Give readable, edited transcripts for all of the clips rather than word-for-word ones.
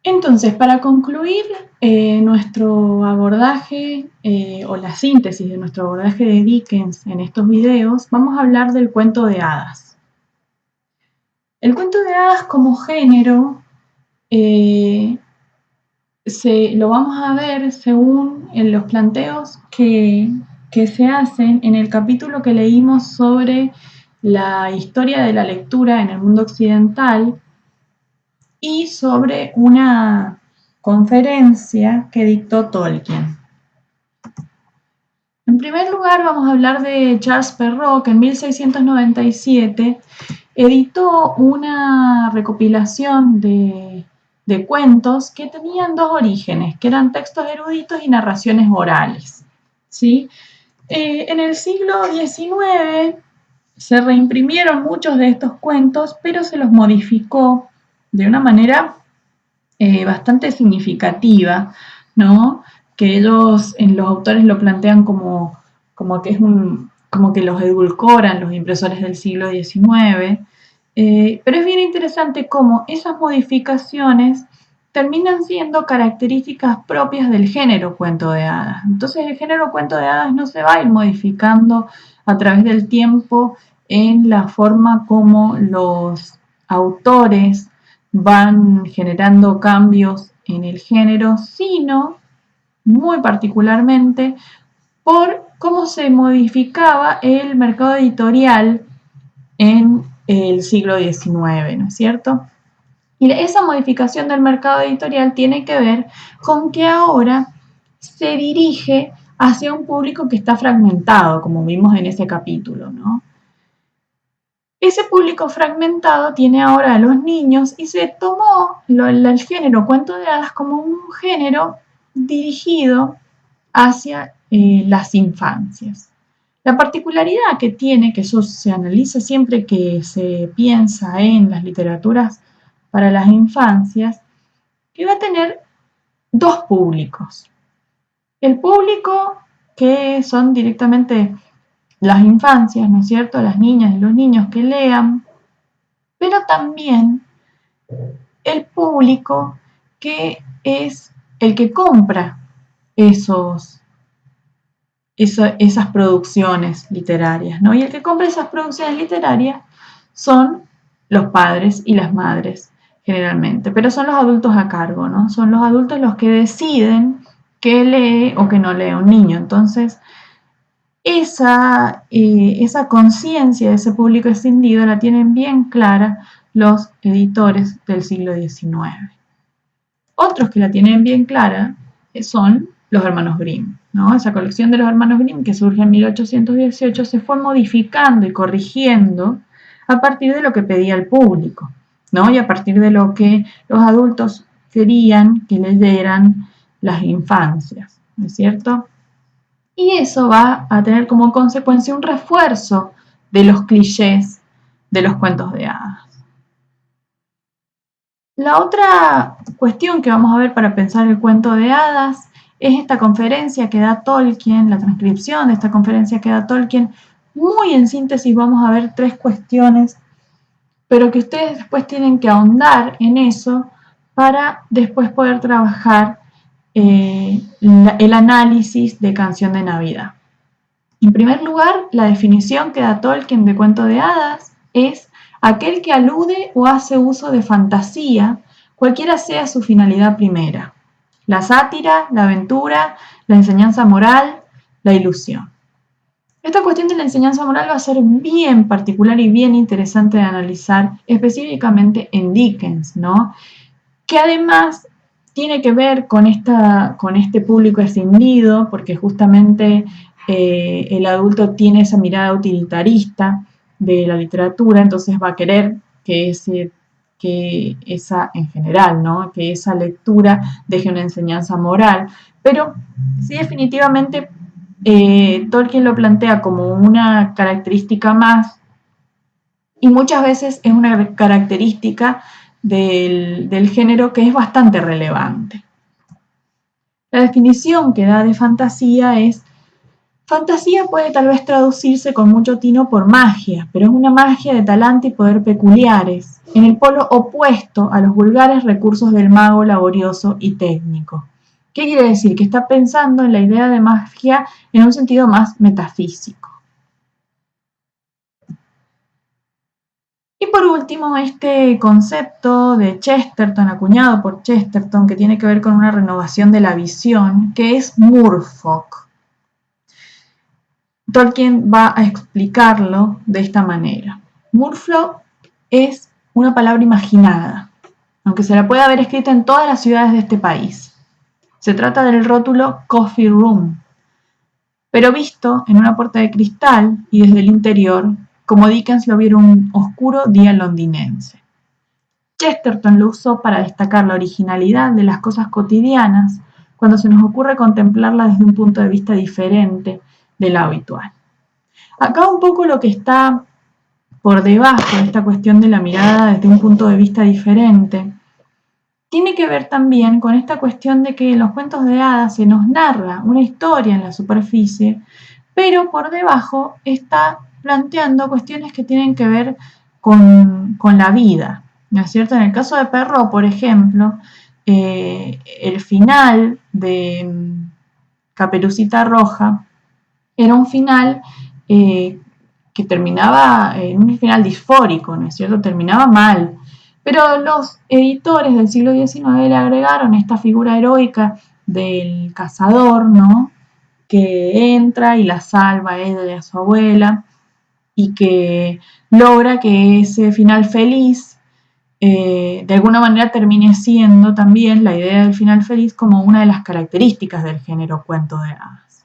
Entonces, para concluir nuestro abordaje o la síntesis de nuestro abordaje de Dickens en estos videos, vamos a hablar del cuento de hadas. El cuento de hadas como género lo vamos a ver según los planteos que se hacen en el capítulo que leímos sobre la historia de la lectura en el mundo occidental y sobre una conferencia que dictó Tolkien. En primer lugar, vamos a hablar de Charles Perrault, que en 1697 editó una recopilación de cuentos que tenían dos orígenes, que eran textos eruditos y narraciones orales. ¿Sí? En el siglo XIX se reimprimieron muchos de estos cuentos, pero se los modificó de una manera bastante significativa, ¿no? Que ellos, los autores lo plantean como que como que los edulcoran los impresores del siglo XIX, pero es bien interesante cómo esas modificaciones terminan siendo características propias del género cuento de hadas. Entonces el género cuento de hadas no se va a ir modificando a través del tiempo en la forma como los autores van generando cambios en el género, sino muy particularmente por cómo se modificaba el mercado editorial en el siglo XIX, ¿no es cierto? Y esa modificación del mercado editorial tiene que ver con que ahora se dirige hacia un público que está fragmentado, como vimos en ese capítulo, ¿no? Ese público fragmentado tiene ahora a los niños y se tomó el género cuento de hadas como un género dirigido hacia las infancias. La particularidad que tiene, que eso se analiza siempre que se piensa en las literaturas para las infancias, que va a tener dos públicos. El público que son directamente las infancias, ¿no es cierto? Las niñas y los niños que lean, pero también el público que es el que compra esas producciones literarias, ¿no? Y el que compra esas producciones literarias son los padres y las madres, generalmente, pero son los adultos a cargo, ¿no? Son los adultos los que deciden qué lee o qué no lee un niño. Entonces, esa conciencia de ese público extendido la tienen bien clara los editores del siglo XIX. Otros que la tienen bien clara son los hermanos Grimm, ¿no? Esa colección de los hermanos Grimm que surge en 1818 se fue modificando y corrigiendo a partir de lo que pedía el público, ¿no? Y a partir de lo que los adultos querían que leyeran las infancias, ¿no es cierto? Y eso va a tener como consecuencia un refuerzo de los clichés de los cuentos de hadas. La otra cuestión que vamos a ver para pensar el cuento de hadas es esta conferencia que da Tolkien, la transcripción de esta conferencia que da Tolkien. Muy en síntesis vamos a ver tres cuestiones, pero que ustedes después tienen que ahondar en eso para después poder trabajar el análisis de Canción de Navidad. En primer lugar, la definición que da Tolkien de cuento de hadas es aquel que alude o hace uso de fantasía, cualquiera sea su finalidad primera. La sátira, la aventura, la enseñanza moral, la ilusión. Esta cuestión de la enseñanza moral va a ser bien particular y bien interesante de analizar, específicamente en Dickens, ¿no? Que además tiene que ver con este público extendido, porque justamente el adulto tiene esa mirada utilitarista de la literatura, entonces va a querer que esa en general, ¿no? Que esa lectura deje una enseñanza moral, pero sí definitivamente Tolkien lo plantea como una característica más y muchas veces es una característica del género que es bastante relevante. La definición que da de fantasía es Fantasía puede tal vez traducirse con mucho tino por magia, pero es una magia de talante y poder peculiares, en el polo opuesto a los vulgares recursos del mago laborioso y técnico. ¿Qué quiere decir? Que está pensando en la idea de magia en un sentido más metafísico. Y por último, este concepto de Chesterton, acuñado por Chesterton, que tiene que ver con una renovación de la visión, que es Murfolk. Tolkien va a explicarlo de esta manera. Murfolk es una palabra imaginada, aunque se la puede haber escrito en todas las ciudades de este país. Se trata del rótulo Coffee Room, pero visto en una puerta de cristal y desde el interior, como Dickens lo viera un oscuro día londinense. Chesterton lo usó para destacar la originalidad de las cosas cotidianas cuando se nos ocurre contemplarlas desde un punto de vista diferente de lo habitual. Acá un poco lo que está por debajo de esta cuestión de la mirada desde un punto de vista diferente tiene que ver también con esta cuestión de que en los cuentos de hadas se nos narra una historia en la superficie, pero por debajo está planteando cuestiones que tienen que ver con la vida, ¿no es cierto? En el caso de Perrault, por ejemplo, el final de Caperucita Roja era un final que terminaba en un final disfórico, ¿no es cierto? Terminaba mal. Pero los editores del siglo XIX le agregaron esta figura heroica del cazador, ¿no? Que entra y la salva a ella y a su abuela y que logra que ese final feliz de alguna manera termine siendo también la idea del final feliz como una de las características del género cuento de hadas.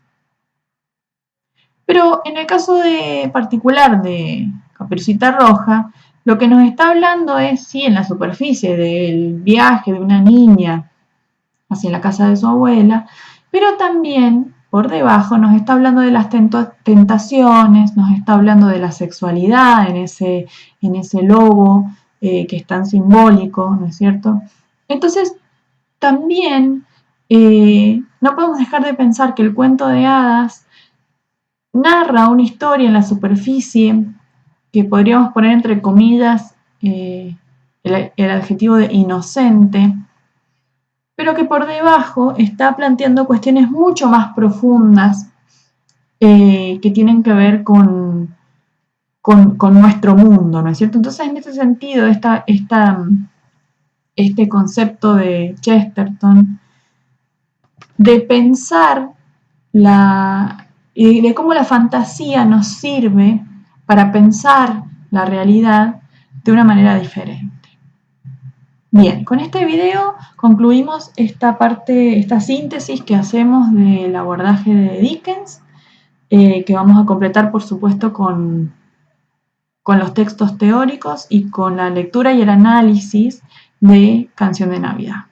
Pero en el caso particular de Caperucita Roja, lo que nos está hablando es, sí, en la superficie del viaje de una niña hacia la casa de su abuela, pero también por debajo nos está hablando de las tentaciones, nos está hablando de la sexualidad en ese lobo que es tan simbólico, ¿no es cierto? Entonces, también no podemos dejar de pensar que el cuento de hadas narra una historia en la superficie que podríamos poner entre comillas el adjetivo de inocente, pero que por debajo está planteando cuestiones mucho más profundas que tienen que ver con nuestro mundo, ¿no es cierto? Entonces, en ese sentido, este concepto de Chesterton de pensar de cómo la fantasía nos sirve para pensar la realidad de una manera diferente. Bien, con este video concluimos esta síntesis que hacemos del abordaje de Dickens, que vamos a completar por supuesto con los textos teóricos y con la lectura y el análisis de Canción de Navidad.